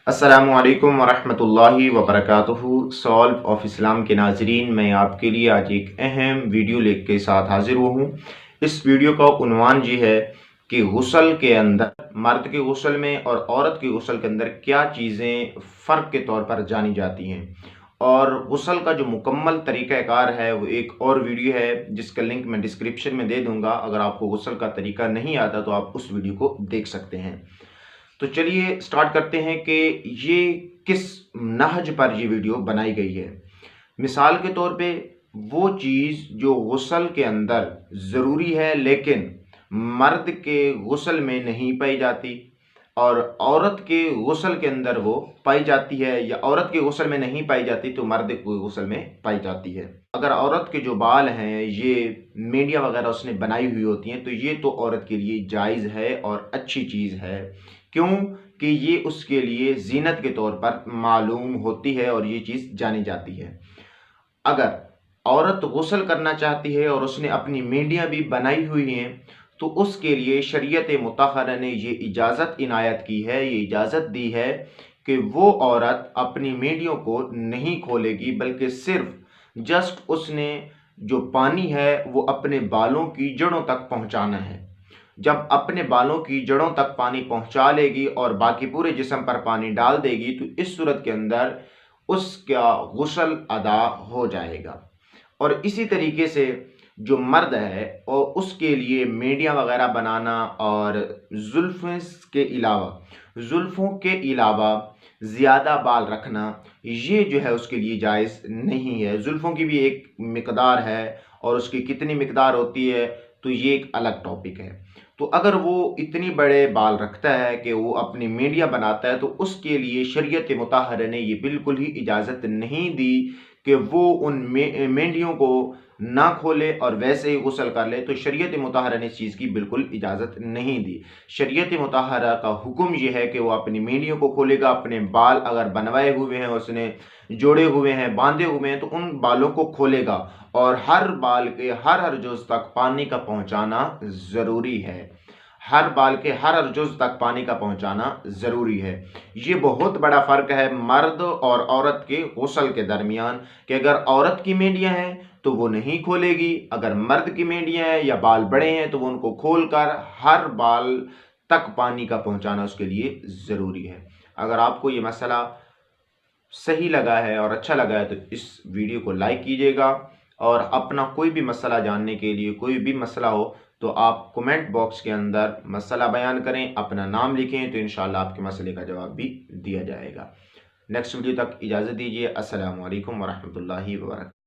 अस्सलामुअलैकुम वरहमतुल्लाहि वबरकातुहू। Solve of Islam के नाजरीन, मैं आपके लिए आज एक अहम वीडियो लेके साथ हाजिर हुआ हूँ। इस वीडियो का उन्वान ये है कि गुस्ल के अंदर, मर्द के गुस्ल में और औरत के गुस्ल के अंदर क्या चीज़ें फ़र्क के तौर पर जानी जाती हैं, और गुस्ल का जो मुकम्मल तरीक़ाकार है वो एक और वीडियो है जिसका लिंक मैं डिस्क्रिप्शन में दे दूँगा। अगर आपको गुस्ल का तरीका नहीं आता तो आप उस वीडियो को देख सकते हैं। तो चलिए स्टार्ट करते हैं कि ये किस नहज पर ये वीडियो बनाई गई है। मिसाल के तौर पे वो चीज़ जो गुस्ल के अंदर ज़रूरी है लेकिन मर्द के गुस्ल में नहीं पाई जाती, और औरत के गुस्ल के अंदर वो पाई जाती है, या औरत के गुस्ल में नहीं पाई जाती तो मर्द के गुस्ल में पाई जाती है। अगर औरत के जो बाल हैं ये मीडिया वगैरह उसने बनाई हुई होती हैं तो ये तो औरत के लिए जायज़ है और अच्छी चीज़ है। क्यों कि ये उसके लिए ज़ीनत के तौर पर मालूम होती है और ये चीज़ जानी जाती है। अगर औरत गुस्ल करना चाहती है और उसने अपनी मीडिया भी बनाई हुई हैं तो उसके लिए शरीयत मुतहरा ने ये इजाज़त इनायत की है, ये इजाज़त दी है कि वो औरत अपनी मीडियों को नहीं खोलेगी, बल्कि सिर्फ जस्ट उसने जो पानी है वो अपने बालों की जड़ों तक पहुंचाना है। जब अपने बालों की जड़ों तक पानी पहुंचा लेगी और बाकी पूरे जिस्म पर पानी डाल देगी तो इस सूरत के अंदर उसका गुस्ल अदा हो जाएगा। और इसी तरीके से जो मर्द है और उसके लिए मीडिया वगैरह बनाना और जुल्फ़ों के अलावा ज़्यादा बाल रखना, ये जो है उसके लिए जायज़ नहीं है। जुल्फ़ों की भी एक मिक़दार है और उसकी कितनी मिक़दार होती है तो ये एक अलग टॉपिक है। तो अगर वो इतनी बड़े बाल रखता है कि वो अपनी मीडिया बनाता है तो उसके लिए शरीयत मुतहरा ने ये बिल्कुल ही इजाज़त नहीं दी कि वो उन मेंढियों को ना खोले और वैसे ही गुस्ल कर ले। तो शरीयत मुतहरा ने इस चीज़ की बिल्कुल इजाज़त नहीं दी। शरीयत मुतहरा का हुक्म ये है कि वो अपनी मेंढियों को खोलेगा, अपने बाल अगर बनवाए हुए हैं, उसने जोड़े हुए हैं, बांधे हुए हैं तो उन बालों को खोलेगा और हर बाल के हर जुज़ तक पानी का पहुँचाना ज़रूरी है। हर बाल के हर जुज़ तक पानी का पहुँचाना ज़रूरी है। ये बहुत बड़ा फ़र्क है मर्द और औरत के गुस्ल के दरमियान, कि अगर औरत की मेंढियाँ हैं तो वो नहीं खोलेगी, अगर मर्द की मेंढियाँ हैं या बाल बड़े हैं तो वो उनको खोलकर हर बाल तक पानी का पहुँचाना उसके लिए ज़रूरी है। अगर आपको ये मसला सही लगा है और अच्छा लगा है तो इस वीडियो को लाइक कीजिएगा, और अपना कोई भी मसला जानने के लिए, कोई भी मसला हो तो आप कमेंट बॉक्स के अंदर मसला बयान करें, अपना नाम लिखें तो इंशाअल्लाह आपके मसले का जवाब भी दिया जाएगा। नेक्स्ट वीडियो तक इजाज़त दीजिए। अस्सलामु अलैकुम वरहमतुल्लाहि वबरकातुहू।